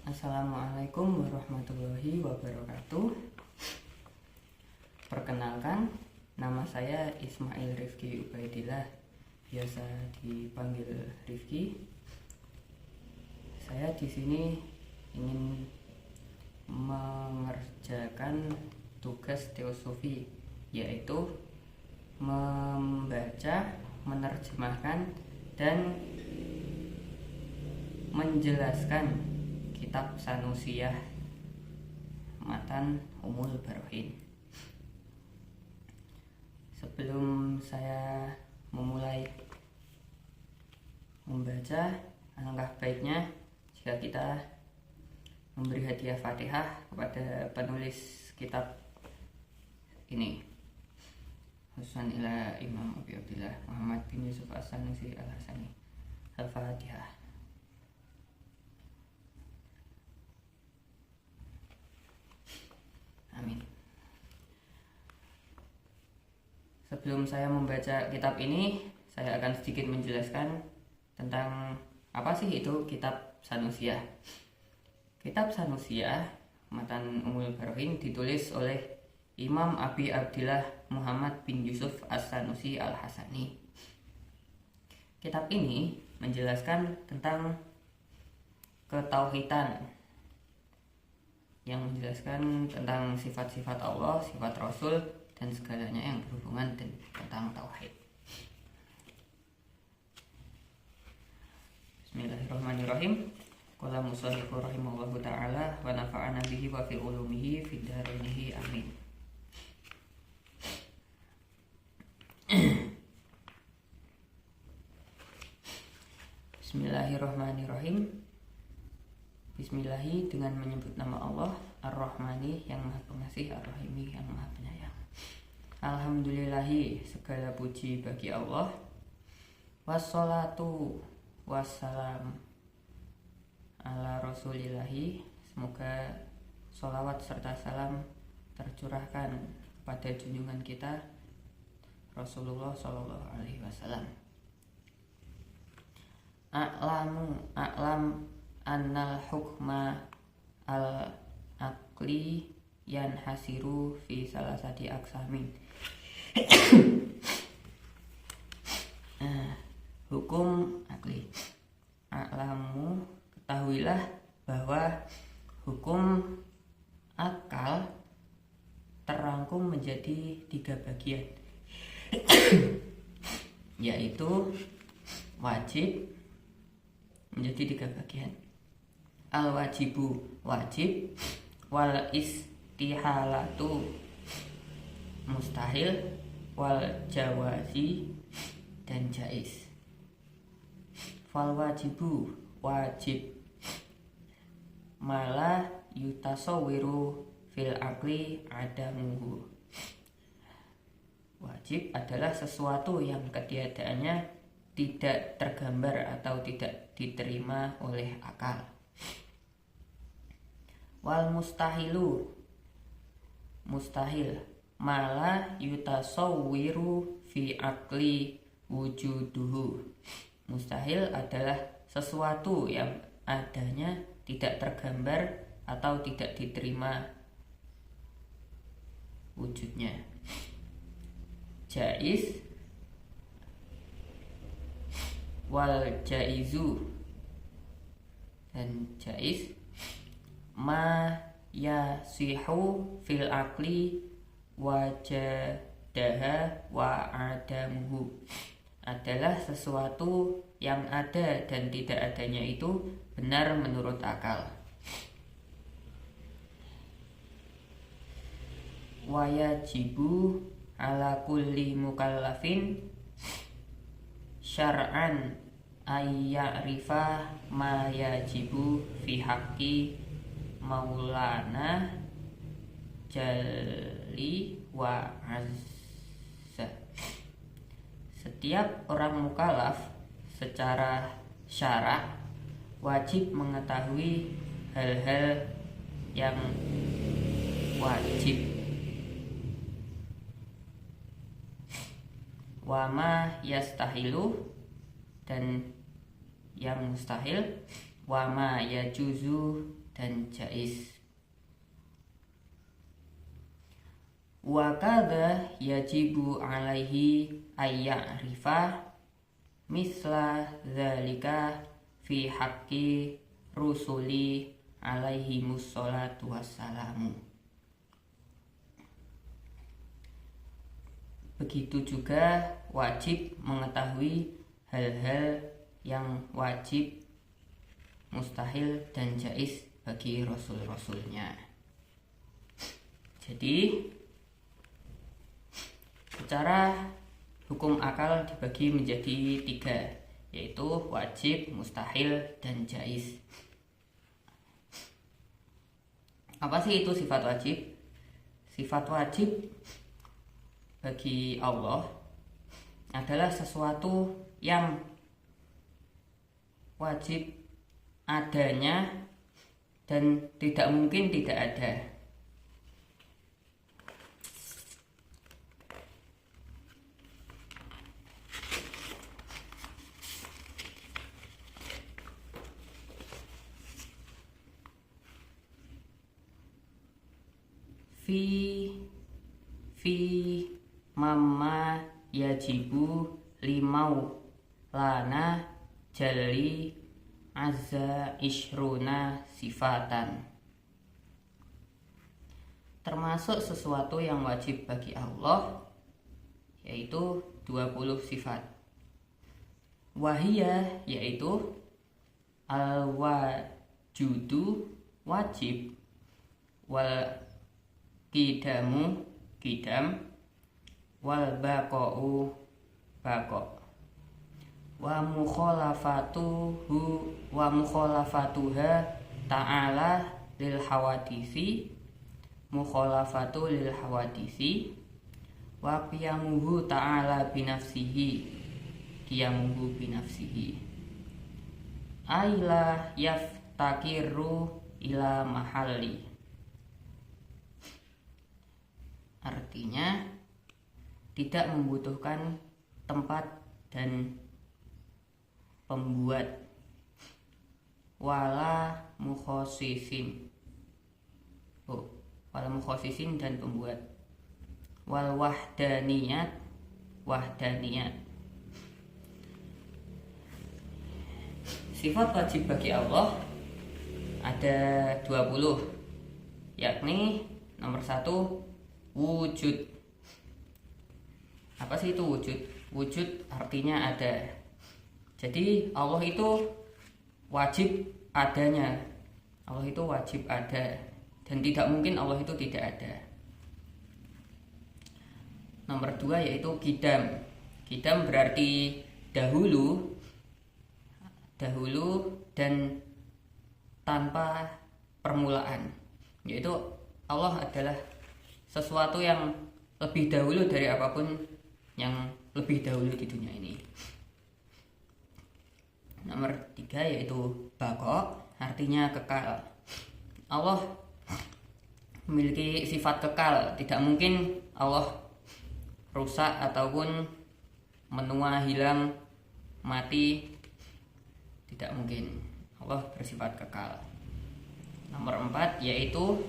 Assalamualaikum warahmatullahi wabarakatuh. Perkenalkan, nama saya Ismail Rifki Ubaidillah, biasa dipanggil Rifki. Saya di sini ingin mengerjakan tugas teosofi, yaitu membaca, menerjemahkan, dan menjelaskan kitab Sanusiyah Matan Umul Barohin. Sebelum saya memulai membaca, alangkah baiknya jika kita memberi hadiah Fatihah kepada penulis kitab ini, khususan ila Imam Abi Abdillah Muhammad bin Yusuf As-Sanusi Al-Hasani. Al-Fatihah. Amin. Sebelum saya membaca kitab ini, saya akan sedikit menjelaskan tentang apa sih itu kitab Sanusiyah. Kitab Sanusiyah Matan Umul Barohin ditulis oleh Imam Abi Abdillah Muhammad bin Yusuf As-Sanusi Al-Hasani. Kitab ini menjelaskan tentang ketauhidan, yang menjelaskan tentang sifat-sifat Allah, sifat Rasul, dan segalanya yang berhubungan tentang tauhid. Bismillahirrahmanirrahim. Qala musannifu rahimahullahu ta'ala wa nafa'ana bihi wa fi ulumihi fid dharainihi amin. Bismillahirrahmanirrahim. Bismillahi, dengan menyebut nama Allah, Ar-Rahmani yang maha pengasih, Ar-Rahimi yang maha penyayang. Alhamdulillahi, segala puji bagi Allah. Wassalatu wassalam ala rasulillahi, semoga sholawat serta salam tercurahkan pada junjungan kita Rasulullah Sallallahu Alaihi Wasallam. A'lam annal hukma al aqli yanhasiru fi salasati aqsamin. Hukum akli. A'lamu, ketahuilah bahwa hukum akal terangkum menjadi 3 bagian, yaitu wajib menjadi 3 bagian. Al-wajibu, wajib, wal istihalatu, mustahil, wal jawazi, dan jaiz. Fal wajibu, wajib, malah yutasawwiru fil aqli adamuhu. Wajib adalah sesuatu yang ketiadaannya tidak tergambar atau tidak diterima oleh akal. Wal mustahilu, mustahil, malah yutasawwiru fi aqli wujuduhu. Mustahil adalah sesuatu yang adanya tidak tergambar atau tidak diterima wujudnya. Jaiz, wal jaizu, dan jaiz, ma yasihu fil aqli wajadaha wa adamuhu, adalah sesuatu yang ada dan tidak adanya itu benar menurut akal. Wayajibu ala kulli mukallafin syar'an ayya'rifa ma yajibu fi haqqi maulana jali wa azza. Setiap orang mukallaf secara syara' wajib mengetahui hal-hal yang wajib, wama yastahilu, dan yang mustahil, wama yajuzu, dan jaiz. Wa kadza yajibu alaihi ayya'rifa misla dzalika fi haqqi rusuli alaihi musholatu wassalamu. Begitu juga wajib mengetahui hal-hal yang wajib, mustahil, dan jaiz bagi rasul-rasulnya. Jadi secara hukum akal dibagi menjadi 3, yaitu wajib, mustahil, dan jaiz. Apa sih itu sifat wajib? Sifat wajib bagi Allah adalah sesuatu yang wajib adanya dan tidak mungkin tidak ada. Fi mamma yajibu limau lana jali azza ishruna sifatan. Termasuk sesuatu yang wajib bagi Allah, yaitu 20 sifat. Wahiyah, yaitu al-wajudu, wajib, wal kidamu, kidam, wal baqa'u, baqa', wa mukhalafatuha ta'ala lil hawadisi, mukhalafatu lil hawadisi, wa qiyamuhu ta'ala binafsihi, qiyamuhu binafsihi, aila yaftakiru ila mahalli. Artinya tidak membutuhkan tempat dan pembuat, wala mukhosisin, wala mukhosisin dan pembuat, wal wahdaniyat, wahdaniyat. Sifat wajib bagi Allah ada 20, yakni nomor 1, wujud. Apa sih itu wujud? Wujud artinya ada. Jadi Allah itu wajib adanya. Allah itu wajib ada dan tidak mungkin Allah itu tidak ada. Nomor 2 yaitu kidam. Kidam berarti dahulu dan tanpa permulaan. Yaitu Allah adalah sesuatu yang lebih dahulu dari apapun yang lebih dahulu di dunia ini. Nomor 3 yaitu baqa, artinya kekal. Allah memiliki sifat kekal. Tidak mungkin Allah rusak ataupun menua, hilang, mati. Tidak mungkin. Allah bersifat kekal. Nomor 4 yaitu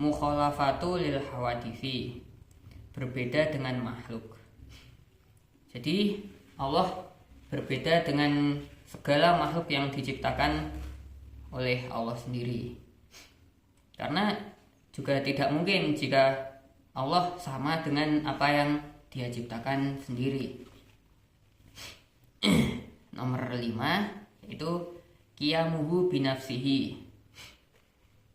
mukhalafatu lil hawadisi, berbeda dengan makhluk. Jadi Allah berbeda dengan segala makhluk yang diciptakan oleh Allah sendiri. Karena juga tidak mungkin jika Allah sama dengan apa yang Dia ciptakan sendiri. Nomor 5 yaitu qiyamuhu binafsihi,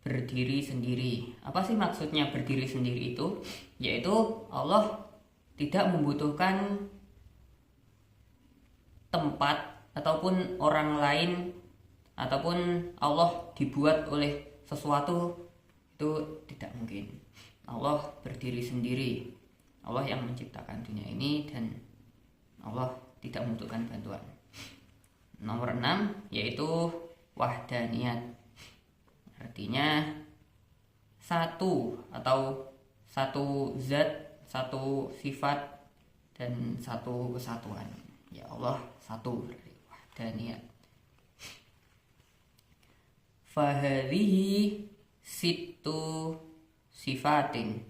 berdiri sendiri. Apa sih maksudnya berdiri sendiri itu? Yaitu Allah tidak membutuhkan tempat ataupun orang lain, ataupun Allah dibuat oleh sesuatu, itu tidak mungkin. Allah berdiri sendiri. Allah yang menciptakan dunia ini dan Allah tidak membutuhkan bantuan. Nomor 6 yaitu wahdaniyat, artinya satu atau satu zat, satu sifat, dan satu kesatuan. Ya Allah satu, wahdaniyat. Fahadhihi situ sifatin.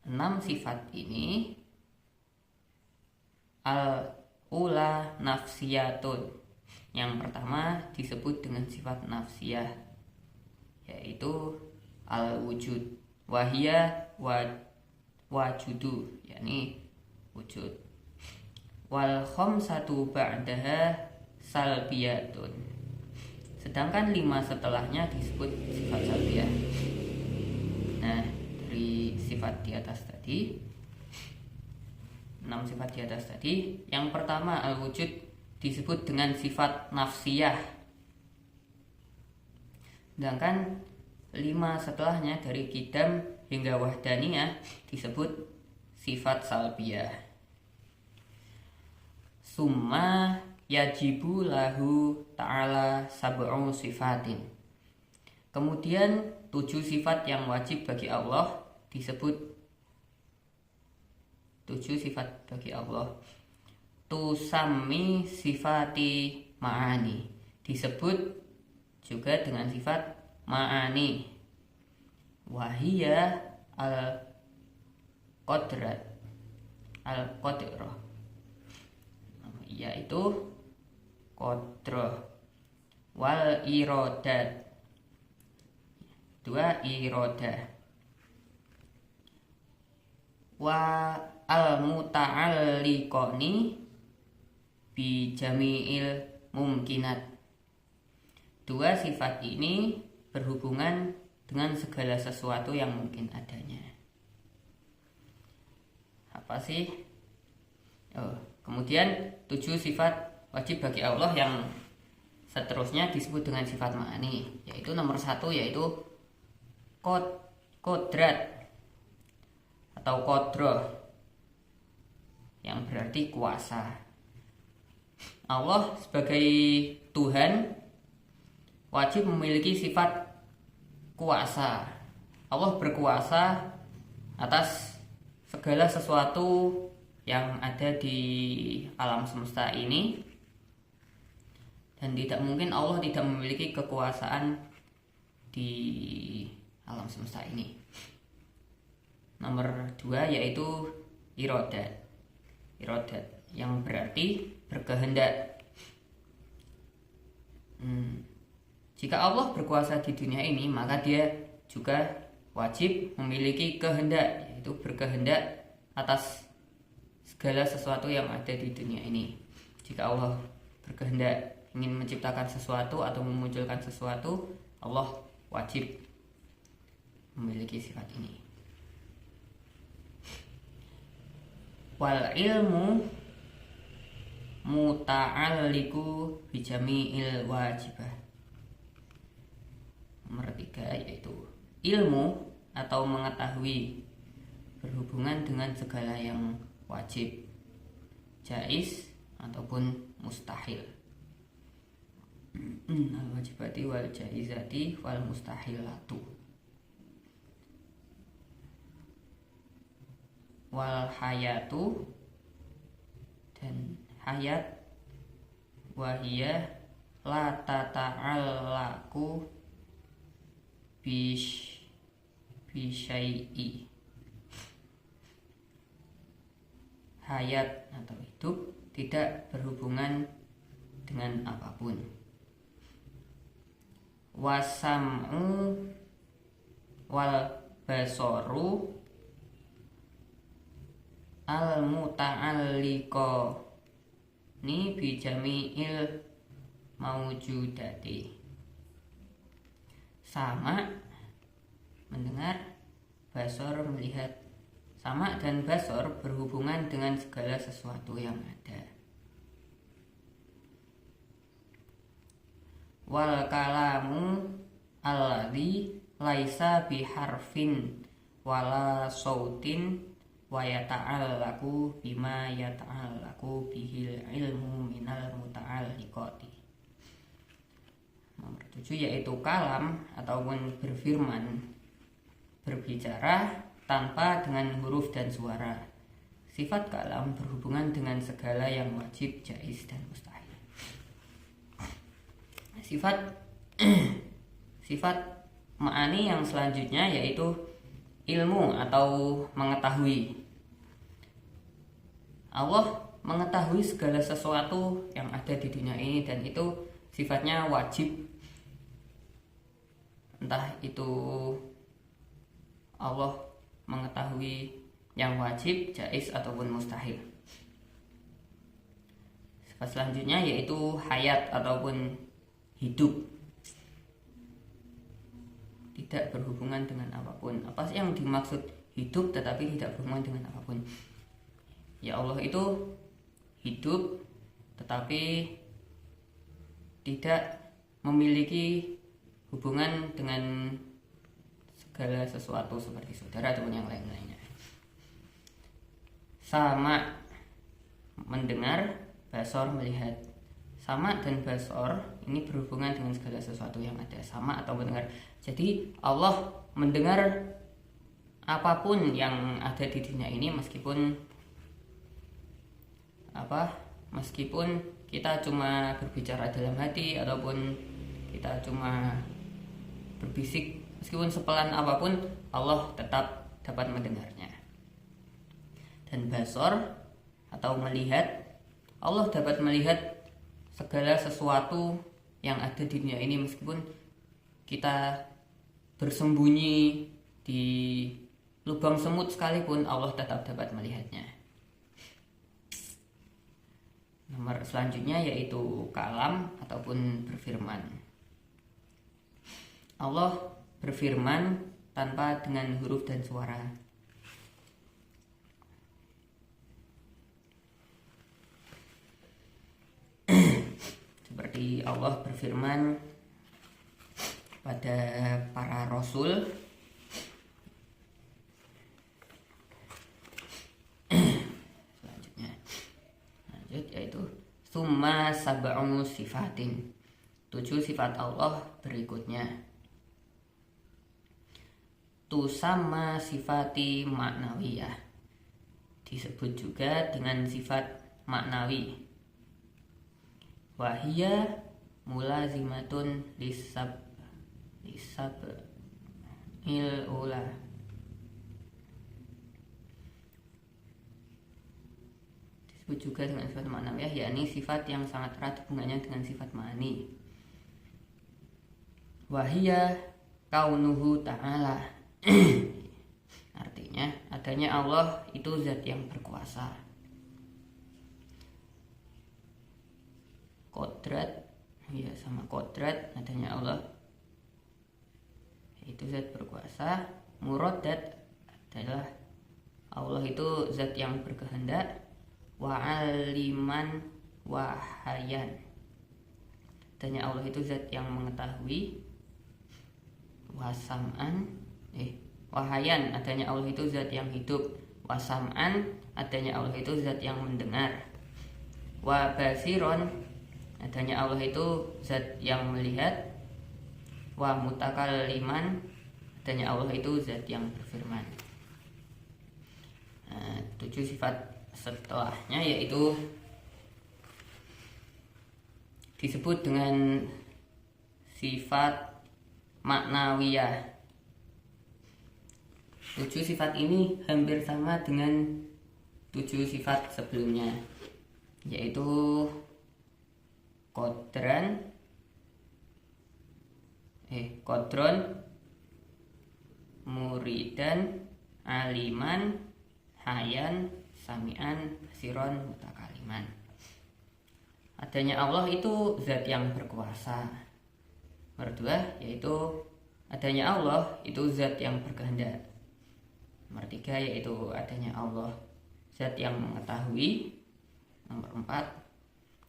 6 sifat ini al-ula nafsiyatun. Yang pertama disebut dengan sifat nafsiyah, yaitu al-wujud, wahiyah wajudu, yakni wujud. Wal khamsatu ba'daha salbiyatun. Sedangkan 5 setelahnya disebut sifat salbiyah. Nah, dari sifat di atas tadi, 6 sifat di atas tadi, yang pertama al-wujud disebut dengan sifat nafsiyah. Sedangkan 5 setelahnya dari qidam hingga wahdaniyah disebut sifat salbiyah. Summa yajibu lahu ta'ala sab'u sifatin. Kemudian 7 sifat yang wajib bagi Allah disebut 7 sifat bagi Allah. Tusami sifati ma'ani, disebut juga dengan sifat ma'ani. Wahiyah al-qadrat, al-qadrah, yaitu qadrah. Wal iradat, 2 iradah. Wa al-muta'alliqani bi jami'il mumkinat. 2 sifat ini berhubungan dengan segala sesuatu yang mungkin adanya. Apa sih? Kemudian 7 sifat wajib bagi Allah yang seterusnya disebut dengan sifat ma'ani, yaitu nomor 1 yaitu kodrat atau qadrah, yang berarti kuasa. Allah sebagai Tuhan wajib memiliki sifat kuasa. Allah berkuasa atas segala sesuatu yang ada di alam semesta ini, dan tidak mungkin Allah tidak memiliki kekuasaan di alam semesta ini. Nomor 2 yaitu iradat, yang berarti berkehendak. Jika Allah berkuasa di dunia ini, maka dia juga wajib memiliki kehendak, yaitu berkehendak atas segala sesuatu yang ada di dunia ini. Jika Allah berkehendak ingin menciptakan sesuatu atau memunculkan sesuatu, Allah wajib memiliki sifat ini. Wal ilmu muta'alliqu bi jami'il wajibah. Nomor 3 yaitu ilmu atau mengetahui berhubungan dengan segala yang wajib, jaiz ataupun mustahil. Al-wajibati wal jaizati wal mustahilatu. Wal hayatu, dan hayat, wahiyah la tata'allaku bisyai'i. Hayat atau hidup tidak berhubungan dengan apapun. Wasam'u wal basoru al-muta'alliqa ni bi jami'il maujudati. Sama mendengar, basor melihat. Sama dan basor berhubungan dengan segala sesuatu yang ada. Wal kalamu alladzi laisa biharfin wala sautin wa yata'allaqu bima yata'allaqu bihil ilmu minal muta'alliqati. Nomor 7 yaitu kalam ataupun berfirman, berbicara tanpa dengan huruf dan suara. Sifat kalam berhubungan dengan segala yang wajib, jaiz dan mustahil. Sifat Sifat ma'ani yang selanjutnya yaitu ilmu atau mengetahui. Allah mengetahui segala sesuatu yang ada di dunia ini, dan itu sifatnya wajib. Entah itu Allah mengetahui yang wajib, jaiz ataupun mustahil. Sifat selanjutnya yaitu hayat ataupun hidup, tidak berhubungan dengan apapun. Apa sih yang dimaksud hidup tetapi tidak berhubungan dengan apapun? Ya, Allah itu hidup tetapi tidak memiliki hubungan dengan segala sesuatu seperti saudara ataupun yang lain-lainnya. Sama mendengar, basor melihat. Sama dan basor ini berhubungan dengan segala sesuatu yang ada. Sama atau mendengar. Jadi Allah mendengar apapun yang ada di dunia ini, meskipun kita cuma berbicara dalam hati ataupun kita cuma berbisik, meskipun sepelan apapun, Allah tetap dapat mendengarnya. Dan basor atau melihat, Allah dapat melihat segala sesuatu yang ada di dunia ini, meskipun kita bersembunyi di lubang semut sekalipun, Allah tetap dapat melihatnya. Nomor selanjutnya yaitu kalam ataupun berfirman. Allah berfirman tanpa dengan huruf dan suara. Seperti Allah berfirman pada para rasul, yaitu summa sab'u sifatin, 7 sifat Allah berikutnya. Tu sama sifati maknawiyah, disebut juga dengan sifat maknawi. Wahia mulazimatun lisab il ula, disebut juga dengan sifat maknawiyah, yakni sifat yang sangat erat hubungannya dengan sifat ma'ani. Wahia kaunuhu ta'ala, artinya adanya Allah itu zat yang berkuasa. Kodrat, ya sama kodrat, adanya Allah itu zat berkuasa. Muradat adalah Allah itu zat yang berkehendak. Wa'aliman wahayan, adanya Allah itu zat yang mengetahui. Wahayan, adanya Allah itu zat yang hidup. Wasam'an, adanya Allah itu zat yang mendengar. Wabasiron, adanya Allah itu zat yang melihat. Wa mutakalliman, adanya Allah itu zat yang berfirman. 7 sifat setelahnya yaitu disebut dengan sifat maknawiyah. 7 sifat ini hampir sama dengan 7 sifat sebelumnya, yaitu kodron, muridan, aliman, hayan, sami'an, basiron, mutakaliman. Adanya Allah itu zat yang berkuasa. Nomor 2 yaitu adanya Allah itu zat yang berkehendak. Nomor 3 yaitu adanya Allah zat yang mengetahui. Nomor 4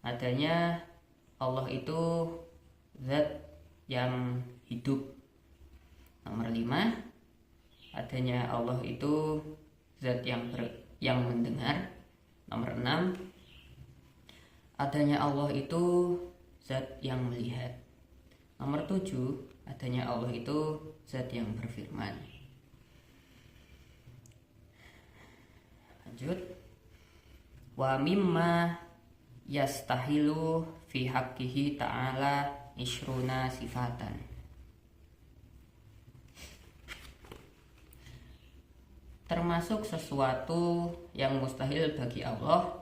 adanya Allah itu zat yang hidup. Nomor 5 adanya Allah itu zat yang mendengar. Nomor 6 adanya Allah itu zat yang melihat. Nomor 7 adanya Allah itu zat yang berfirman. Lanjut. Wa mimma yastahilu fi haqqihi ta'ala ishruna sifatan. Termasuk sesuatu yang mustahil bagi Allah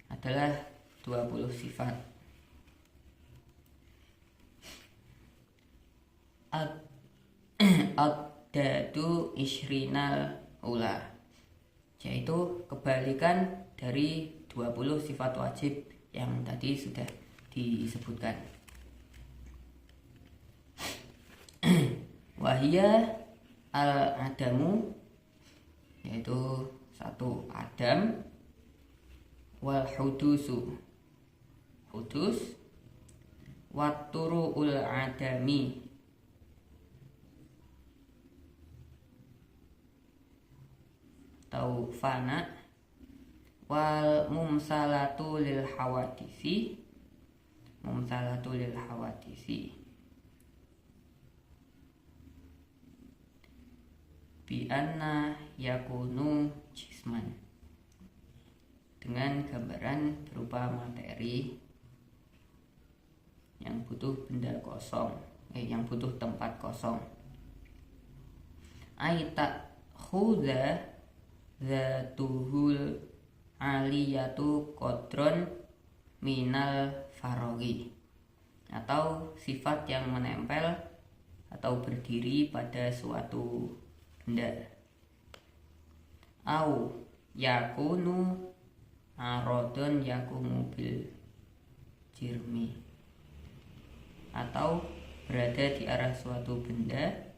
adalah 20 sifat. Ad-dadu ishrinal ula, yaitu kebalikan dari 20 sifat wajib yang tadi sudah disebutkan. Wahia al-adamu, yaitu satu adam, wal hudusu, hudus, watturu'ul adami, atau fana, wal mumsalatu lil hawadisi, mumsalatu lil hawadisi, bi anna yakunu jisman, dengan gambaran berupa materi yang butuh benda kosong, yang butuh tempat kosong. Aita khuda zatuhul aliyatu qadron minal farogi, atau sifat yang menempel atau berdiri pada suatu benda. Au yakunu arodon yakumu bil jirmi, atau berada di arah suatu benda.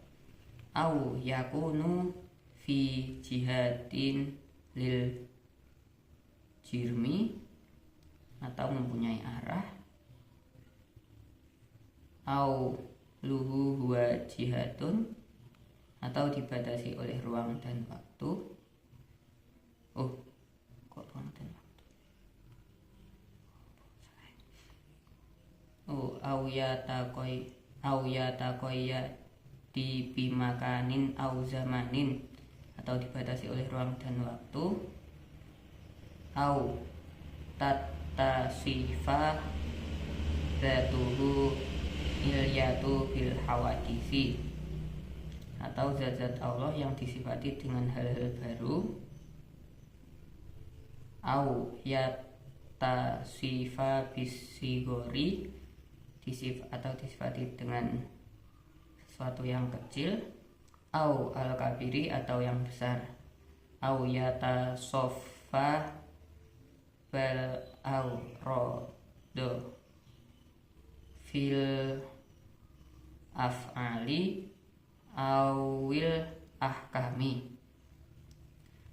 Au yakunu fi jihadin lil jirmi, atau mempunyai arah. Au luhu huwa jihadun, atau dibatasi oleh ruang dan waktu. Kok ruang dan waktu? Au yatakoya di bimakanin au zamanin, atau dibatasi oleh ruang dan waktu. Au tatasifa zatuhu ilyatu bil hawadisi, atau zat-zat Allah yang disifati dengan hal-hal baru. Au yatasifa bisigori, atau disifati dengan sesuatu yang kecil. Au al-kabiri, atau yang besar. Au yatasofa bal au rodo fil af'ali awil ahkami,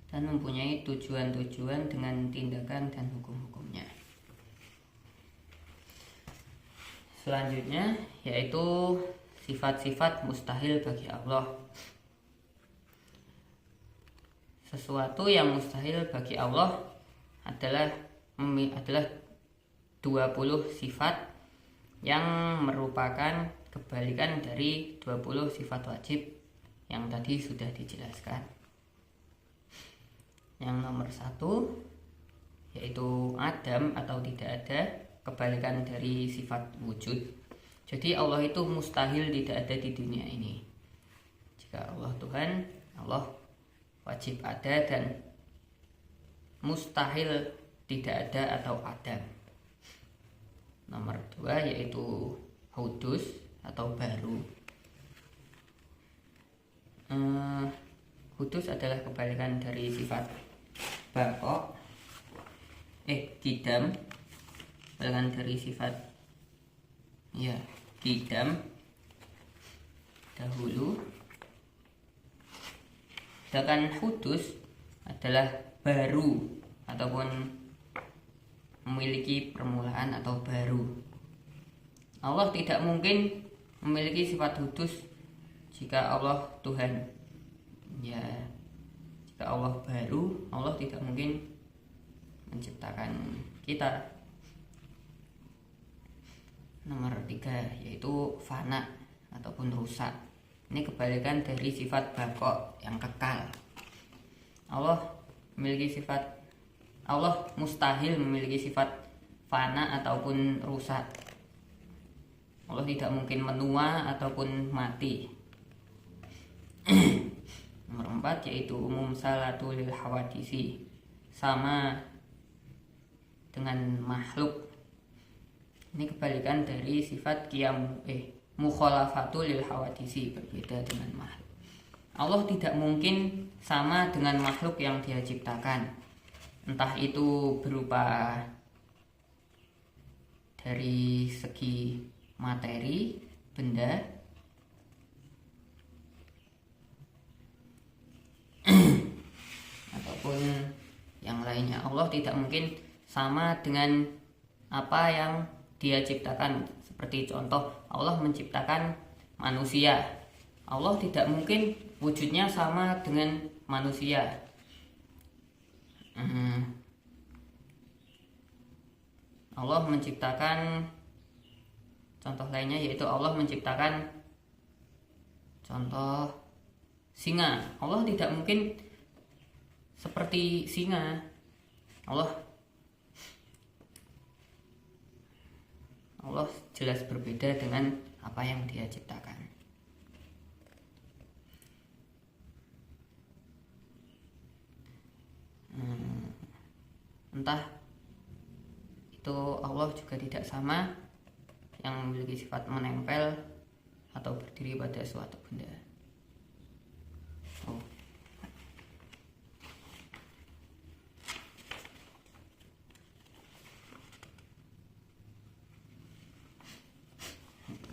dan mempunyai tujuan-tujuan dengan tindakan dan hukum-hukumnya. Selanjutnya yaitu sifat-sifat mustahil bagi Allah. Sesuatu yang mustahil bagi Allah adalah 20 sifat yang merupakan kebalikan dari 20 sifat wajib yang tadi sudah dijelaskan. Yang nomor 1 yaitu adam atau tidak ada, kebalikan dari sifat wujud. Jadi Allah itu mustahil tidak ada di dunia ini. Jika Allah Tuhan, Allah wajib ada, dan mustahil tidak ada atau adam. Nomor 2 yaitu hudus atau baru. Hudus adalah kebalikan dari sifat bako, kidam, kebalikan dari sifat kidam, dahulu. Sedangkan hudus adalah baru ataupun memiliki permulaan atau baru. Allah tidak mungkin memiliki sifat hudus jika Allah Tuhan. Jika Allah baru, Allah tidak mungkin menciptakan kita. Nomor 3 yaitu fana ataupun rusak. Ini kebalikan dari sifat bako yang kekal. Allah mustahil memiliki sifat fana ataupun rusak. Allah tidak mungkin menua ataupun mati. Nomor 4 yaitu umum salatu lil hawadisi, sama dengan makhluk. Ini kebalikan dari sifat mukhalafatul lil hawadisi, berbeda dengan makhluk. Allah tidak mungkin sama dengan makhluk yang Dia ciptakan, entah itu berupa dari segi materi, benda, ataupun yang lainnya. Allah tidak mungkin sama dengan apa yang Dia ciptakan. Seperti contoh, Allah menciptakan manusia. Allah tidak mungkin wujudnya sama dengan manusia. Allah menciptakan, contoh lainnya yaitu Allah menciptakan contoh singa. Allah tidak mungkin seperti singa. Allah jelas berbeda dengan apa yang Dia ciptakan. Entah itu Allah juga tidak sama yang memiliki sifat menempel atau berdiri pada suatu benda.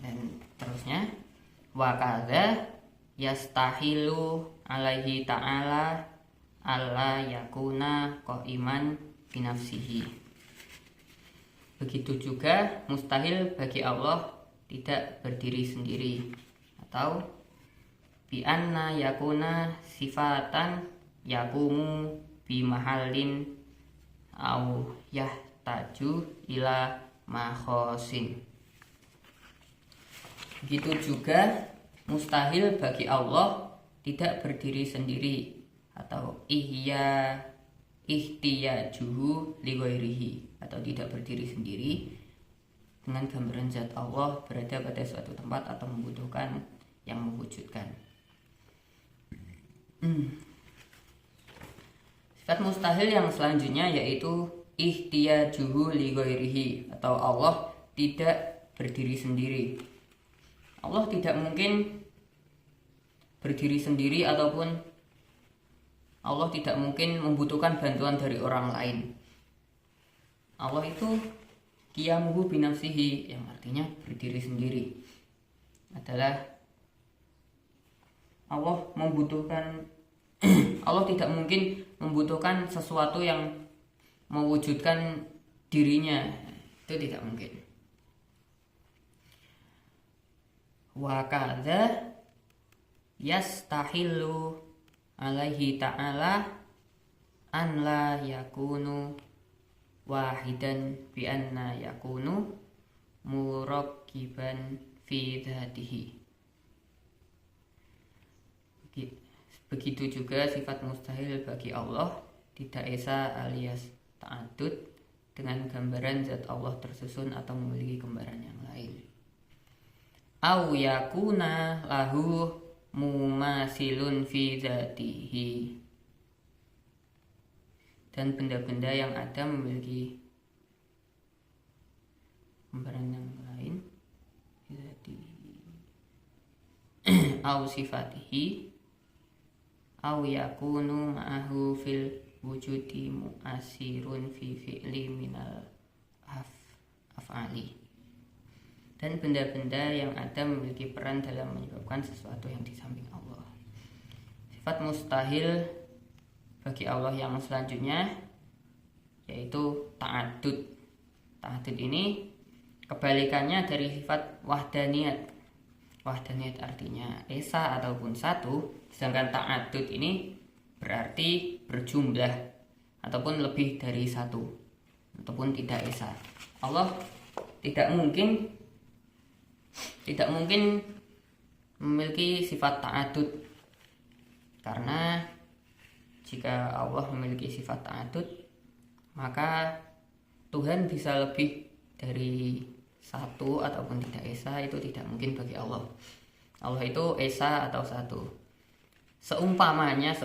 Dan terusnya, wa kadza yastahilu alaihi ta'ala alla yakuna qa'iman binafsihi. Begitu juga mustahil bagi Allah tidak berdiri sendiri, atau bi anna yakuna sifatan yakumu bi mahallin au yahtaju ila makhosin. Begitu juga mustahil bagi Allah tidak berdiri sendiri, atau ihtiyajuhu li ghairihi, atau tidak berdiri sendiri dengan gambaran zat Allah berada pada suatu tempat atau membutuhkan yang mewujudkan. Sifat mustahil yang selanjutnya yaitu ihtiyajuhu li ghairihi, atau Allah tidak berdiri sendiri. Allah tidak mungkin berdiri sendiri, ataupun Allah tidak mungkin membutuhkan bantuan dari orang lain. Allah itu qiyamuhu binafsihi, yang artinya berdiri sendiri, adalah Allah membutuhkan Allah tidak mungkin membutuhkan sesuatu yang mewujudkan dirinya. Itu tidak mungkin. Wa kadza yastahilu alaihi ta'ala an la yakunu wahidan bi anna yakunu murakkiban fi dzatihi. Begitu juga sifat mustahil bagi Allah tidak esa alias ta'addud dengan gambaran zat Allah tersusun atau memiliki gambaran yang lain. Au yakuna lahu mumasilun fi dzatihi, dan benda-benda yang ada memiliki gambaran yang lain au sifatihi au yakunu ma'ahu fil wujudi mu'asirun fi fi'li minal af'ali, dan benda-benda yang ada memiliki peran dalam menyebabkan sesuatu yang di samping Allah. Sifat mustahil bagi Allah yang selanjutnya yaitu ta'addud. Ta'addud ini kebalikannya dari sifat wahdaniyat. Wahdaniyat artinya esa ataupun satu, sedangkan ta'addud ini berarti berjumlah ataupun lebih dari satu, ataupun tidak esa. Allah tidak mungkin memiliki sifat ta'addud, karena jika Allah memiliki sifat ta'addud, maka Tuhan bisa lebih dari satu ataupun tidak esa itu tidak mungkin bagi Allah. Allah itu esa atau satu. Seumpamanya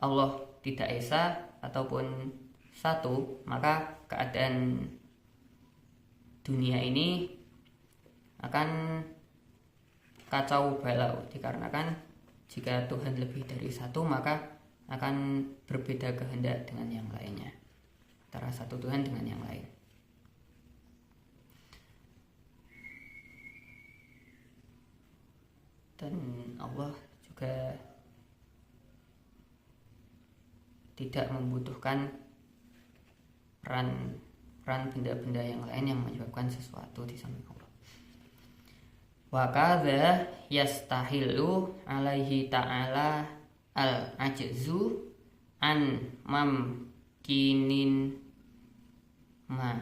Allah tidak esa ataupun satu, maka keadaan dunia ini akan kacau balau, dikarenakan jika Tuhan lebih dari satu maka akan berbeda kehendak dengan yang lainnya, antara satu Tuhan dengan yang lain. Dan Allah juga tidak membutuhkan peran benda-benda yang lain yang menyebabkan sesuatu di samping Allah. Wa kadza yastahilu alaihi ta'ala al-ajzu an mamkinin ma.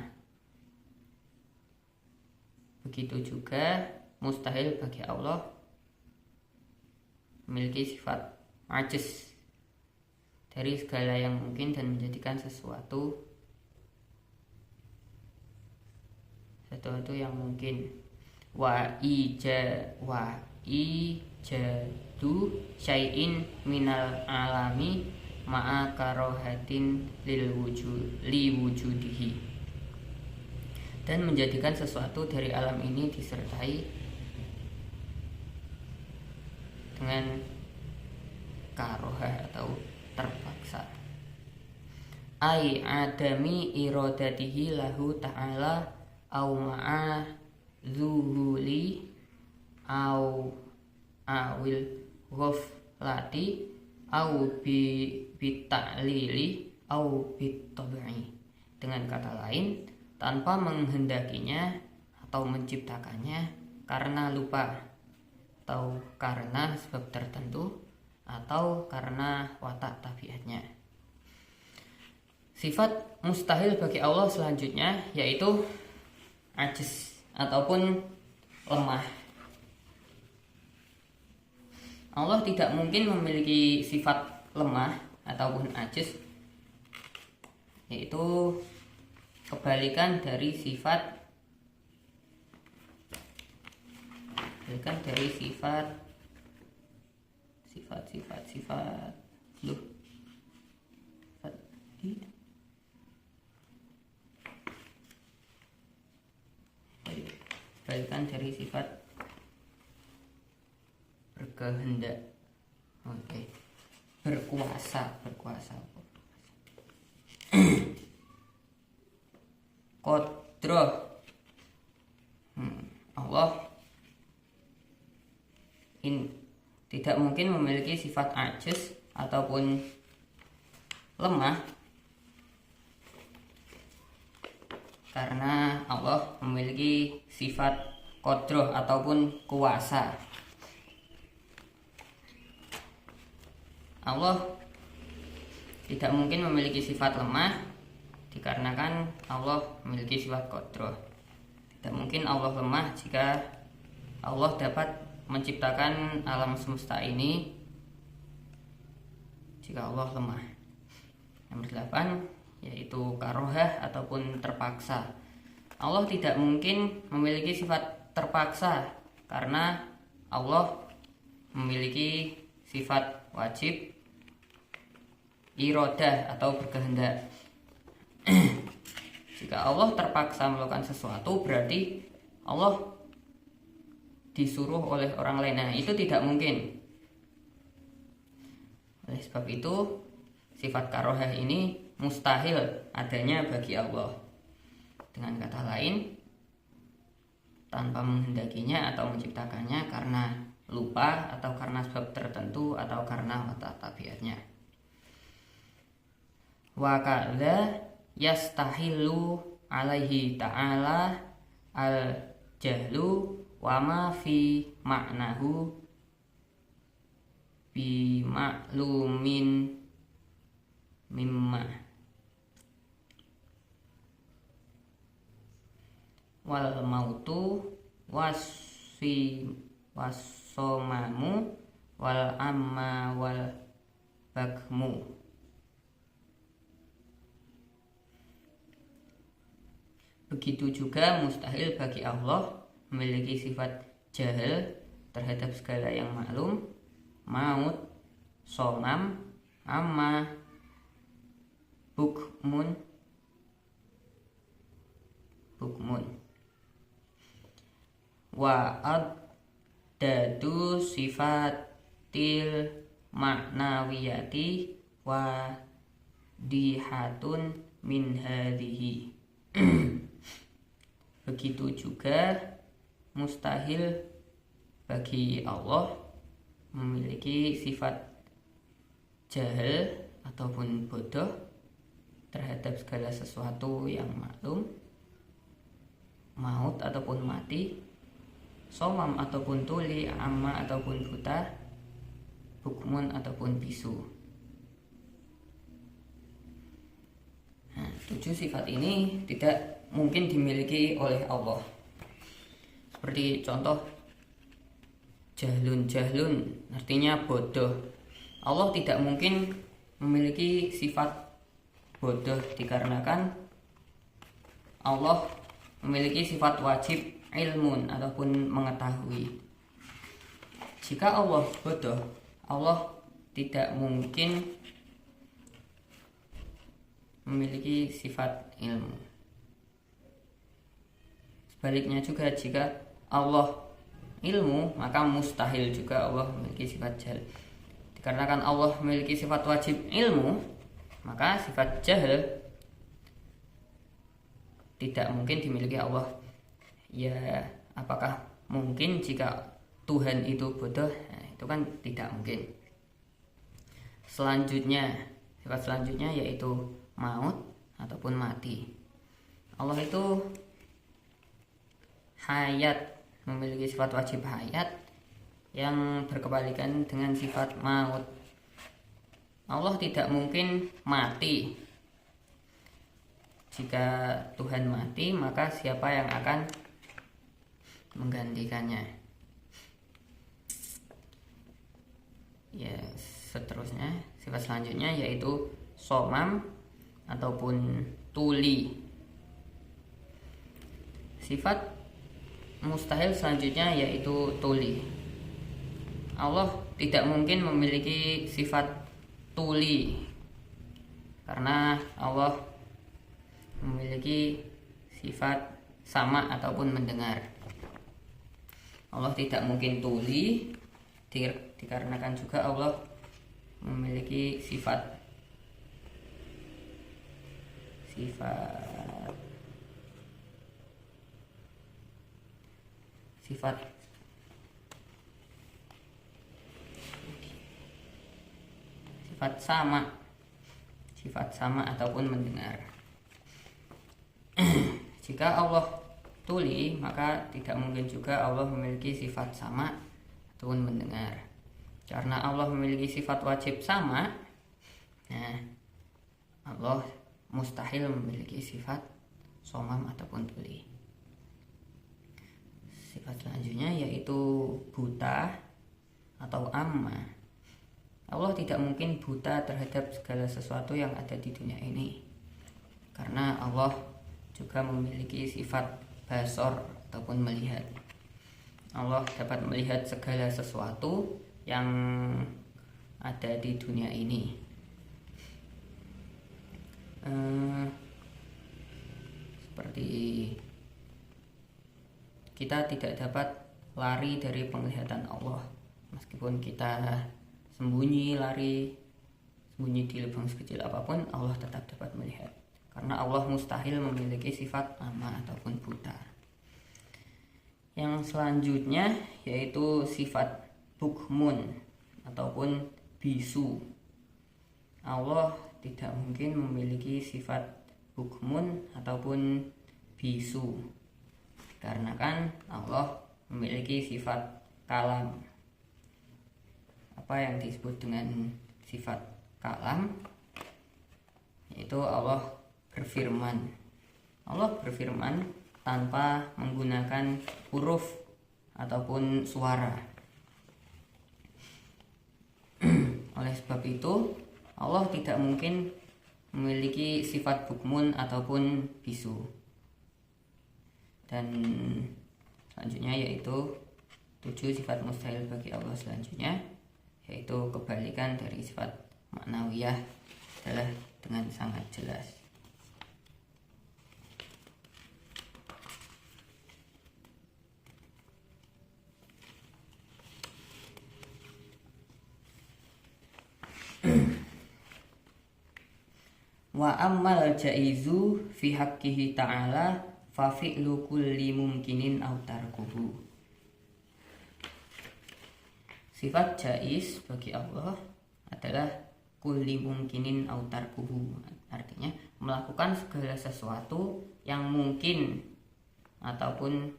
Begitu juga mustahil bagi Allah memiliki sifat ajiz dari segala yang mungkin dan menjadikan sesuatu yang mungkin. Wa ijadu syai'in minal alami ma'a karohatin li wujudihi, dan menjadikan sesuatu dari alam ini disertai dengan karohah atau terpaksa. Ai adami iradatihi lahu ta'ala au ma'a zuhuli au awil ghaflati au bita'lili au bitabi'i. Dengan kata lain, tanpa menghendakinya atau menciptakannya karena lupa, atau karena sebab tertentu, atau karena watak tabiatnya. Sifat mustahil bagi Allah selanjutnya yaitu ajiz ataupun lemah. Allah tidak mungkin memiliki sifat lemah ataupun ajiz, yaitu kebalikan dari sifat kebalikan dari sifat berkehendak. Oke. Berkuasa. Qadrah. Allah tidak mungkin memiliki sifat ajiz ataupun lemah, karena Allah memiliki sifat qadrah ataupun kuasa. Allah tidak mungkin memiliki sifat lemah dikarenakan Allah memiliki sifat qadrah. Tidak mungkin Allah lemah jika Allah dapat menciptakan alam semesta ini jika Allah lemah. Nomor 8 yaitu karohah ataupun terpaksa. Allah tidak mungkin memiliki sifat terpaksa karena Allah memiliki sifat wajib iradah atau berkehendak. Jika Allah terpaksa melakukan sesuatu berarti Allah disuruh oleh orang lain. Nah, itu tidak mungkin. Oleh sebab itu sifat karohah ini mustahil adanya bagi Allah. Dengan kata lain, tanpa menghendakinya atau menciptakannya karena lupa atau karena sebab tertentu atau karena watak tabiatnya. Wa kadza yastahilu alaihi ta'ala al-jahlu wa ma fi ma'nahu bi ma'lumin mimma wal mautu wasomamu wal amma wal bakmu. Begitu juga mustahil bagi Allah memiliki sifat jahil terhadap segala yang maklum, maut, somam, amma, bukmun. Wa addadu sifatil maknawiyati wa dihatun min hadhihi. Begitu juga mustahil bagi Allah memiliki sifat jahil ataupun bodoh terhadap segala sesuatu yang maklum, maut ataupun mati, somam ataupun tuli, amma ataupun buta, bukmun ataupun bisu. Nah, 7 sifat ini tidak mungkin dimiliki oleh Allah. Seperti contoh jahlun, artinya bodoh. Allah tidak mungkin memiliki sifat bodoh dikarenakan Allah memiliki sifat wajib ilmun ataupun mengetahui. Jika Allah bodoh, Allah tidak mungkin memiliki sifat ilmu. Sebaliknya juga, jika Allah ilmu, maka mustahil juga Allah memiliki sifat jahil. Dikarenakan Allah memiliki sifat wajib ilmu, maka sifat jahil tidak mungkin dimiliki Allah. Ya, apakah mungkin jika Tuhan itu bodoh? Nah, itu kan tidak mungkin. Sifat selanjutnya yaitu maut ataupun mati. Allah itu hayat, memiliki sifat wajib hayat yang berkebalikan dengan sifat maut. Allah tidak mungkin mati. Jika Tuhan mati, maka siapa yang akan menggantikannya? Ya, seterusnya, sifat selanjutnya yaitu somam ataupun tuli. Sifat mustahil selanjutnya yaitu tuli. Allah tidak mungkin memiliki sifat tuli karena Allah memiliki sifat sama ataupun mendengar. Allah tidak mungkin tuli dikarenakan juga Allah memiliki sifat sama ataupun mendengar. Jika Allah tuli, maka tidak mungkin juga Allah memiliki sifat sama ataupun mendengar. Karena Allah memiliki sifat wajib sama, nah, Allah mustahil memiliki sifat somam ataupun tuli. Sifat selanjutnya yaitu buta atau amma. Allah tidak mungkin buta terhadap segala sesuatu yang ada di dunia ini, karena Allah juga memiliki sifat basor ataupun melihat. Allah dapat melihat segala sesuatu yang ada di dunia ini. Seperti kita tidak dapat lari dari penglihatan Allah, meskipun kita sembunyi di lubang sekecil apapun, Allah tetap dapat melihat, karena Allah mustahil memiliki sifat ama ataupun buta. Yang selanjutnya yaitu sifat bukmun ataupun bisu. Allah tidak mungkin memiliki sifat bukmun ataupun bisu, karena kan Allah memiliki sifat kalam. Apa yang disebut dengan sifat kalam? Yaitu Allah berfirman. Allah berfirman tanpa menggunakan huruf ataupun suara. Oleh sebab itu, Allah tidak mungkin memiliki sifat bukmun ataupun bisu. Dan selanjutnya yaitu 7 sifat mustahil bagi Allah selanjutnya, yaitu kebalikan dari sifat maknawiyah adalah dengan sangat jelas. Wa ammal jaizu fi haqqihi ta'ala fa fi'lu kulli mumkinin aw tarkuhu. Sifat jaiz bagi Allah adalah kulli mumkinin aw tarkuhu, artinya melakukan segala sesuatu yang mungkin ataupun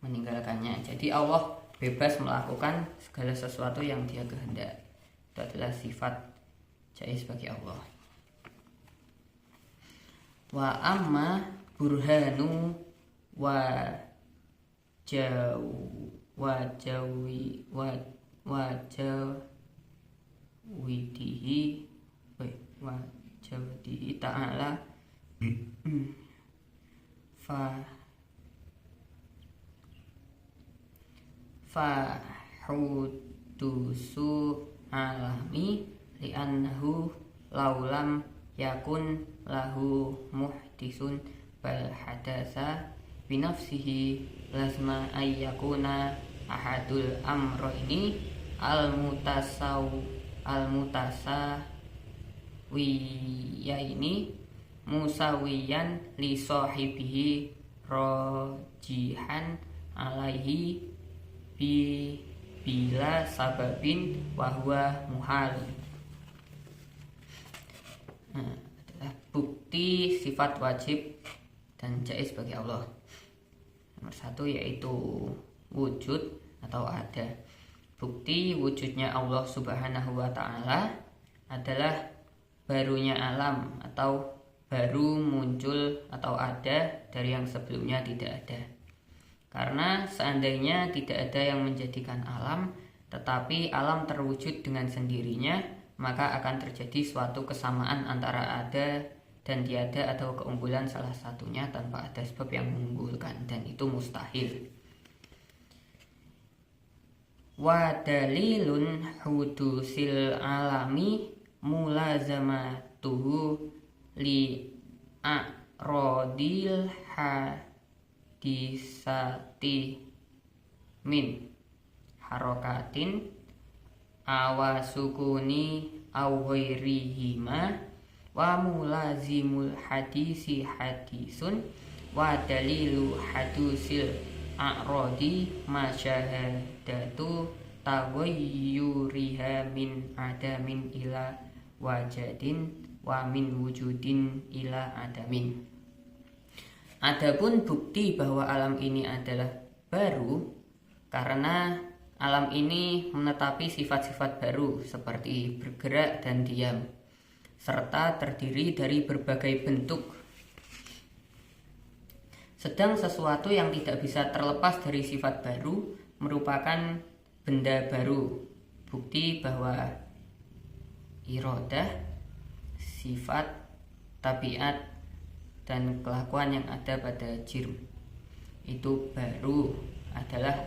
meninggalkannya. Jadi Allah bebas melakukan segala sesuatu yang Dia kehendak. Itu adalah sifat jaiz bagi Allah. Wa amma burhanu wa jawdihi ta'ala fa hudusu alami li'annahu laulam yakun lahu muhdisun bal hadasa binafsihi lazma ayyakuna ahadul amroini al-mutasawiyaini musawiyan li sahibihi rajihan alaihi bila sababin wahwa muhal. Adalah bukti sifat wajib dan jaiz bagi Allah. Nomor 1 yaitu wujud atau ada. Bukti wujudnya Allah Subhanahu wa ta'ala adalah barunya alam atau baru muncul atau ada dari yang sebelumnya tidak ada. Karena seandainya tidak ada yang menjadikan alam, tetapi alam terwujud dengan sendirinya, maka akan terjadi suatu kesamaan antara ada dan tiada atau keunggulan salah satunya tanpa ada sebab yang mengunggulkan, dan itu mustahil. Wa dalilun hudusil alami mulazamatuhu li a'rodil hadisati min harokatin awasukuni awwairihima wa mulazimul hadisi hadisun wa dalilu hadusil a'rodi masyahadatu tawayyuriha min adamin ila wajadin wa min wujudin ila adamin. Adapun bukti bahwa alam ini adalah baru karena alam ini menetapi sifat-sifat baru seperti bergerak dan diam, serta terdiri dari berbagai bentuk. Sedang sesuatu yang tidak bisa terlepas dari sifat baru merupakan benda baru. Bukti bahwa iradah, sifat, tabiat, dan kelakuan yang ada pada jirm itu baru adalah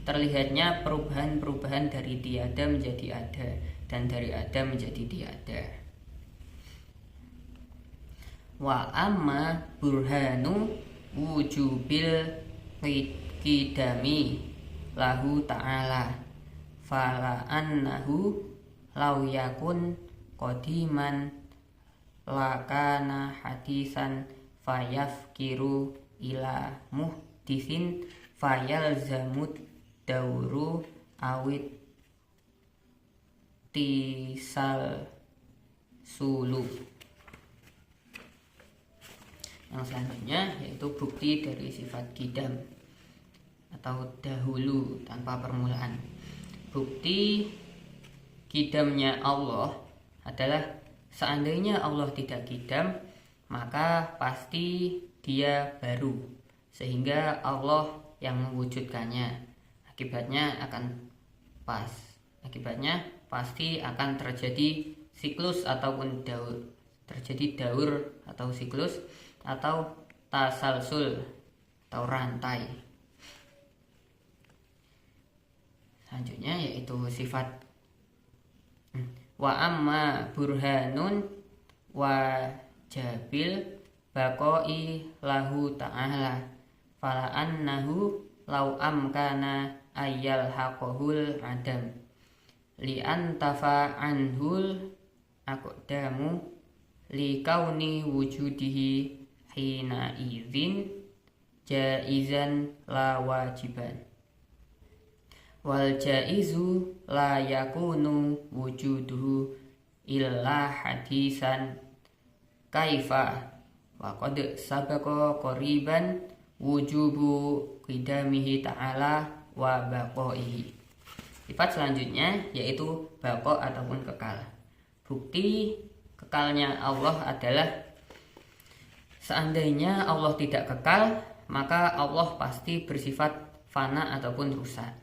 terlihatnya perubahan-perubahan dari tiada menjadi ada dan dari ada menjadi tiada. Wa amma burhanu wujubil qidami lahu ta'ala fala annahu law yakun qadiman lakana hadisan fayafkiru ila muhdisin fayalzamud dauru awit tisal sulu. Yang selanjutnya yaitu bukti dari sifat qidam atau dahulu tanpa permulaan. Bukti qidamnya Allah adalah seandainya Allah tidak qidam, maka pasti Dia baru, sehingga Allah yang mewujudkannya. Akibatnya pasti akan terjadi siklus ataupun daur, terjadi daur atau siklus atau tasalsul atau rantai. Selanjutnya yaitu sifat wa amma burhanun wa jabil baqoi lahu ta'ala fala annahu law amkana ayyal haqahul adam li antafa anhul aqdamu li kauni wujudihi hina idzin jaizan la wajiban wal jaizu la yakunu wujuduhu illa hadisan kaifa wa qad sabaqa qoriban wujubu qidamihi ta'ala wa baqaihi. Sifat selanjutnya yaitu baqa ataupun kekal. Bukti kekalnya Allah adalah seandainya Allah tidak kekal, maka Allah pasti bersifat fana ataupun rusak.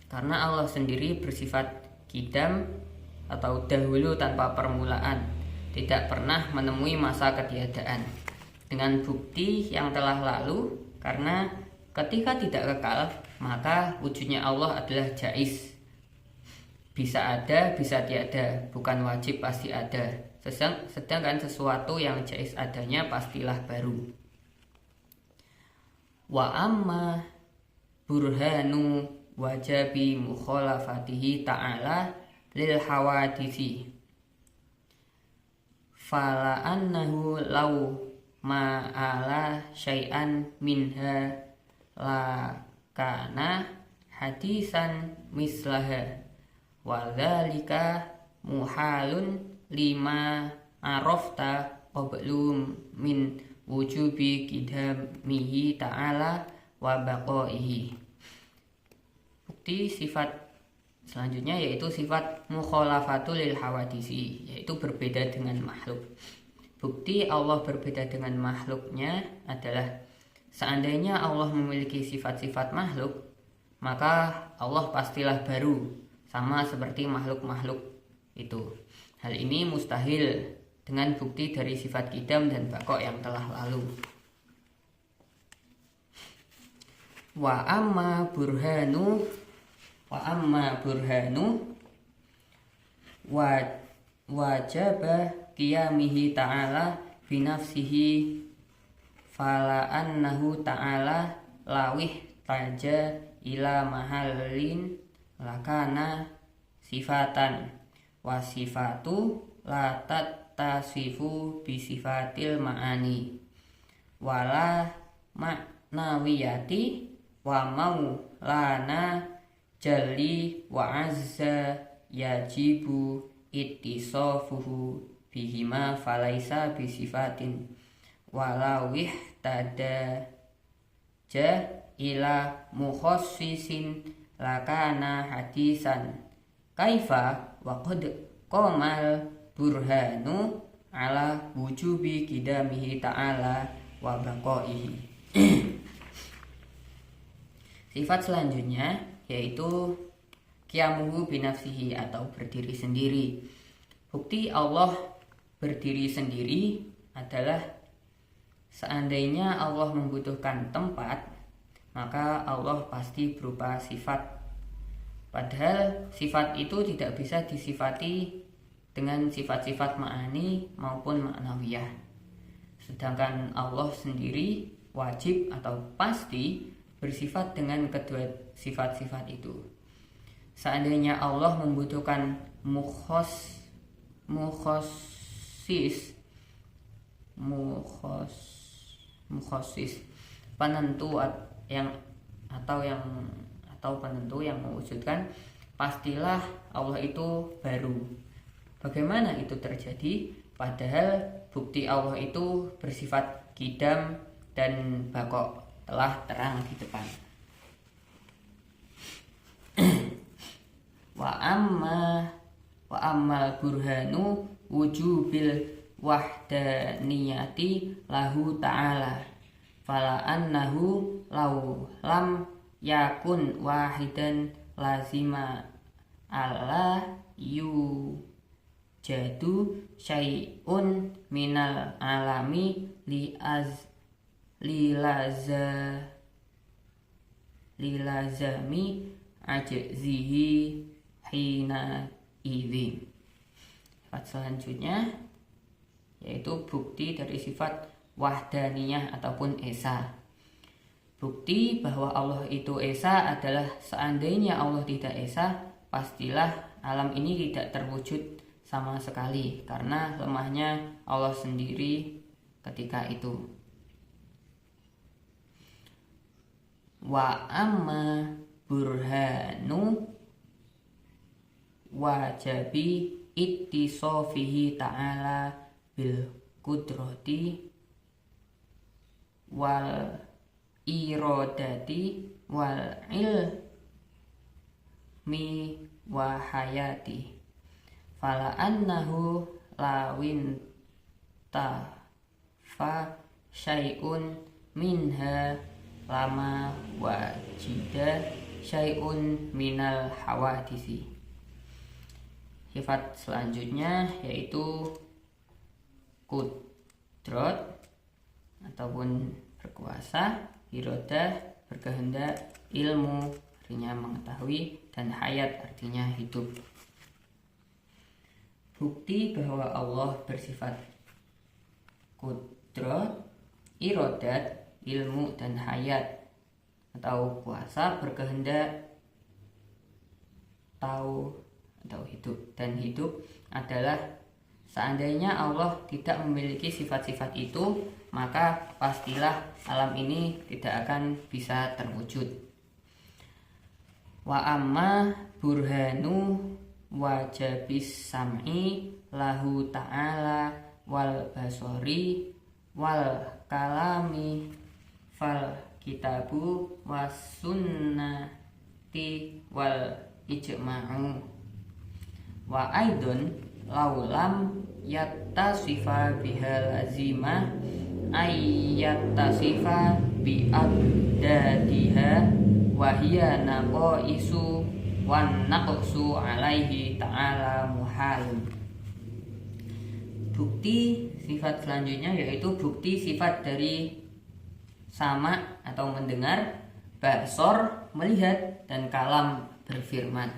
Karena Allah sendiri bersifat qidam atau dahulu tanpa permulaan, tidak pernah menemui masa ketiadaan. Dengan bukti yang telah lalu, karena ketika tidak kekal, maka wujudnya Allah adalah jaiz. Bisa ada, bisa tiada, bukan wajib pasti ada. Sedangkan sesuatu yang jaiz adanya pastilah baru. Wa amma burhanu wajabi mukhalafatihi ta'ala lil hawadisi fala annahu law ma'ala syai'an minha la kana hadisan mislaha wa dzalika muhalun lima arafta qablu min wujubi qidamihi ta'ala wa baqaihi. Bukti sifat selanjutnya yaitu sifat mukhalafatul lil hawadisi, yaitu berbeda dengan makhluk. Bukti Allah berbeda dengan makhluknya adalah seandainya Allah memiliki sifat-sifat makhluk, maka Allah pastilah baru, sama seperti makhluk-makhluk itu. Hal ini mustahil dengan bukti dari sifat qidam dan baqa yang telah lalu. Wa amma burhanu wajaba qiyamihi ta'ala binafsihi fala annahu ta'ala lawih taja ila mahallin lakana sifatan wa sifatu la tattasifu bi sifatil ma'ani wala ma'nawiyati wa maulana jalli wa azza yajibu ittisafuhu bihima falaisa bisifatin walawih tada ila mukhassisin lakana hadisan kaifa wa qad qamal burhanu ala wujubi qidamihi ta'ala wa baqaihi. Sifat selanjutnya yaitu qiyamuhu binafsihi atau berdiri sendiri. Bukti Allah berdiri sendiri adalah seandainya Allah membutuhkan tempat, maka Allah pasti berupa sifat. Padahal sifat itu tidak bisa disifati dengan sifat-sifat ma'ani maupun ma'nawiyah. Sedangkan Allah sendiri wajib atau pasti bersifat dengan kedua sifat-sifat itu. Seandainya Allah membutuhkan mukhassis penentu penentu yang mewujudkan, pastilah Allah itu baru. Bagaimana itu terjadi? Padahal bukti Allah itu bersifat qidam dan baqa telah terang di depan. Wa ammal burhanu wujubil wahdaniyati lahu ta'ala fala annahu law lam yakun wahidan lazima alla jadu syai'un minal alami lilaza lilazami ajzihi hina idzin. Sifat selanjutnya yaitu bukti dari sifat wahdaniyah ataupun esa. Bukti bahwa Allah itu esa adalah seandainya Allah tidak esa, pastilah alam ini tidak terwujud sama sekali karena lemahnya Allah sendiri ketika itu. Wa amma burhanu wajabi ittisofihi ta'ala bil kudrati wal irodati wal ilmi wa hayati fala annahu lawin tafa syai'un minha lama wajida syai'un minal hawadisi. Sifat selanjutnya yaitu kudrat ataupun berkuasa, irodah berkehendak, ilmu artinya mengetahui, dan hayat artinya hidup. Bukti bahwa Allah bersifat kudrat, irodat, ilmu, dan hayat atau kuasa, berkehendak, tahu atau hidup, dan hidup adalah seandainya Allah tidak memiliki sifat-sifat itu, maka pastilah alam ini tidak akan bisa terwujud. Wa amma burhanu wajabis sam'i lahu ta'ala wal basori wal kalami fal kitabu was sunnati wal ijma'u wa aidun laulam yattasifa bihal azimah ayyattasifa bi abdadiha wahia naqaisu wan naqsu alaihi ta'ala muhalun. Bukti sifat selanjutnya yaitu bukti sifat dari sama atau mendengar, basor melihat, dan kalam berfirman.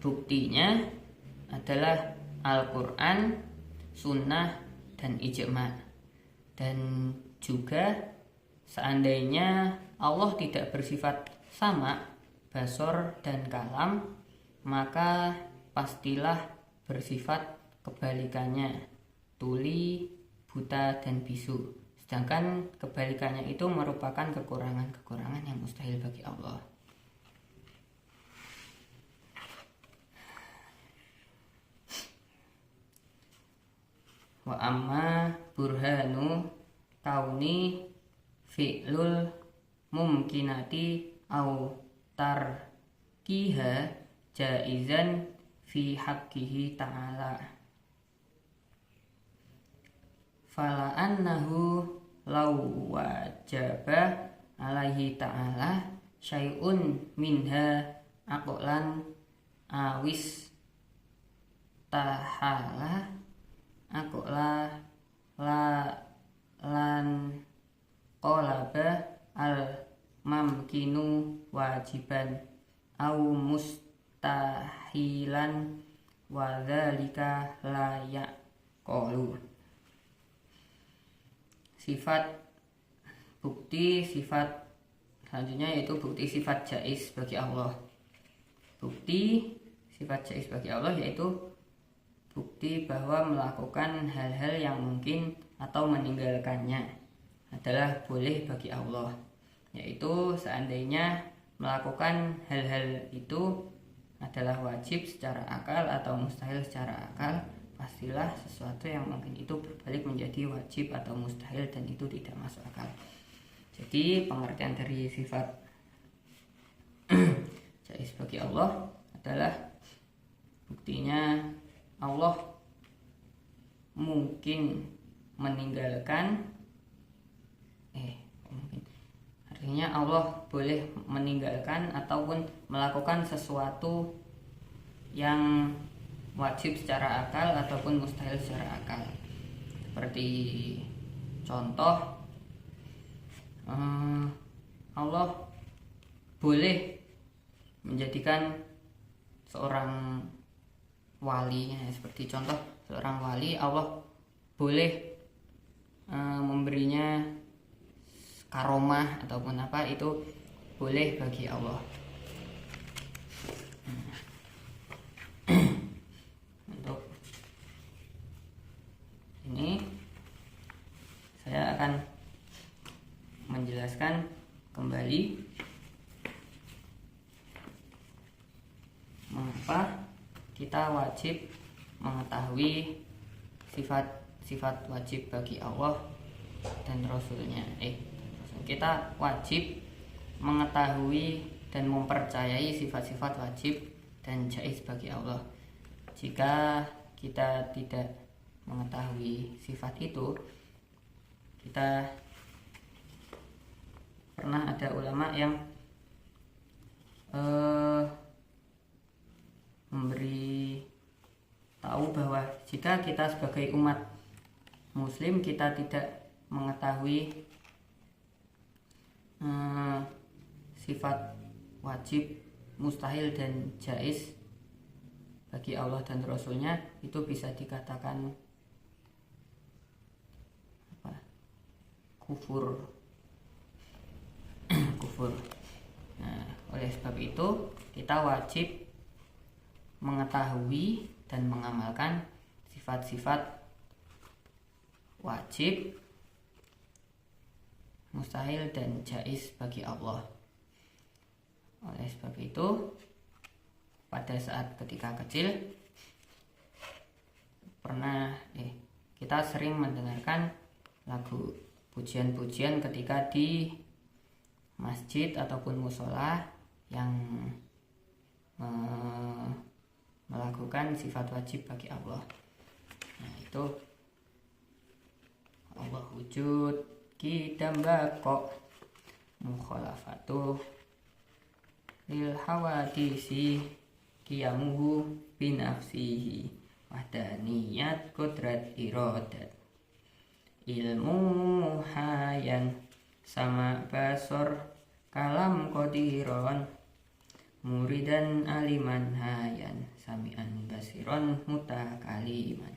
Buktinya adalah Al-Quran, Sunnah, dan Ijma'. Dan juga seandainya Allah tidak bersifat sama, basor, dan kalam, maka pastilah bersifat kebalikannya, tuli, buta, dan bisu. Sedangkan kebalikannya itu merupakan kekurangan-kekurangan yang mustahil bagi Allah. Wa amma burhanu kauni fi'lul mumkinati au tarkiha jaizan fi haqqihi ta'ala fala annahu law wajaba alaihi ta'ala syai'un minha aqlan awis tahala aqla la lan qalaba al mamkinu wajiban au mustahilan wa dzalika la yaqulu. Sifat bukti sifat selanjutnya yaitu bukti sifat jaiz bagi Allah. Bukti sifat jaiz bagi Allah yaitu bukti bahwa melakukan hal-hal yang mungkin atau meninggalkannya adalah boleh bagi Allah, yaitu seandainya melakukan hal-hal itu adalah wajib secara akal atau mustahil secara akal, pastilah sesuatu yang mungkin itu berbalik menjadi wajib atau mustahil dan itu tidak masuk akal. Jadi pengertian dari sifat jaiz bagi Allah adalah buktinya Allah mungkin meninggalkan artinya Allah boleh meninggalkan ataupun melakukan sesuatu yang wajib secara akal ataupun mustahil secara akal. Seperti contoh, Allah boleh menjadikan seorang wali, seperti contoh seorang wali Allah boleh memberinya karomah ataupun apa, itu boleh bagi Allah. Untuk ini saya akan menjelaskan kembali mengapa kita wajib mengetahui sifat-sifat wajib bagi Allah dan Rasulnya. Kita wajib mengetahui dan mempercayai sifat-sifat wajib dan jaiz bagi Allah. Jika kita tidak mengetahui sifat itu, kita pernah ada ulama yang memberi tahu bahwa jika kita sebagai umat muslim kita tidak mengetahui sifat wajib, mustahil dan jaiz bagi Allah dan Rasulnya, itu bisa dikatakan kufur. Nah, oleh sebab itu kita wajib mengetahui dan mengamalkan sifat-sifat wajib, mustahil dan jaiz bagi Allah. Oleh sebab itu pada saat ketika kecil pernah kita sering mendengarkan lagu pujian-pujian ketika di masjid ataupun musola yang melakukan sifat wajib bagi Allah. Nah, itu Allah wujud kidam bako mukhalafatu lil hawadisi qiyamuhu binafsihi wahdaniyat qudrat iradat ilmu hayan sama basor kalam qadiron muridan aliman hayan sami'an basiron mutakaliman.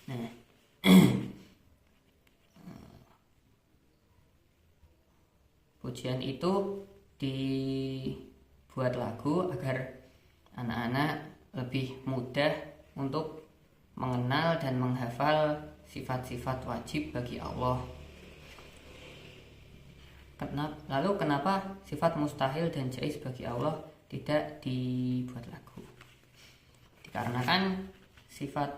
Nah, pujian itu dibuat lagu agar anak-anak lebih mudah untuk mengenal dan menghafal sifat-sifat wajib bagi Allah. Lalu kenapa sifat mustahil dan jaiz bagi Allah tidak dibuat lagu? Dikarenakan sifat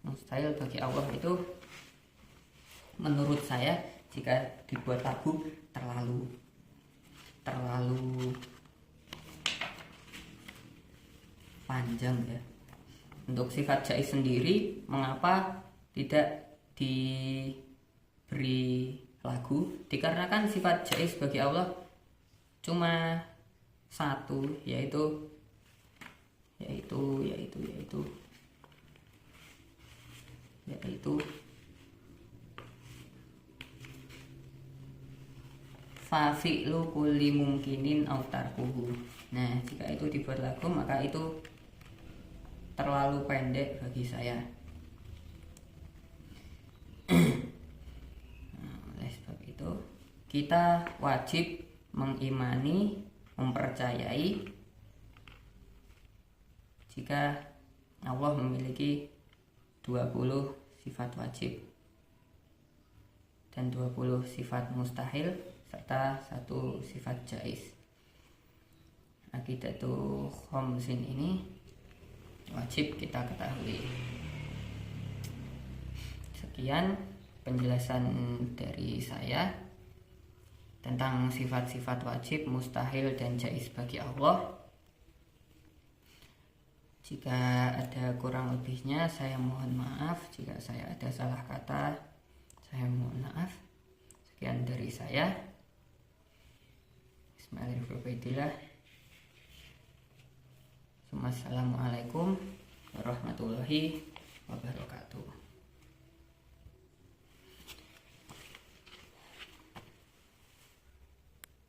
mustahil bagi Allah itu menurut saya jika dibuat lagu terlalu panjang ya. Untuk sifat jaiz sendiri mengapa tidak diberi lagu? Dikarenakan sifat jaiz bagi Allah cuma satu, yaitu fa fi'lu kulli mungkinin aw tarkuhu. Nah, jika itu dibuat lagu maka itu terlalu pendek bagi saya. Oleh sebab itu kita wajib mengimani, mempercayai jika Allah memiliki 20 sifat wajib dan 20 sifat mustahil serta 1 sifat jaiz. Aqidatul khamsin ini wajib kita ketahui. Sekian penjelasan dari saya tentang sifat-sifat wajib, mustahil dan jaiz bagi Allah. Jika ada kurang lebihnya saya mohon maaf. Jika saya ada salah kata saya mohon maaf. Sekian dari saya. Bismillahirrahmanirrahim. Assalamualaikum warahmatullahi wabarakatuh.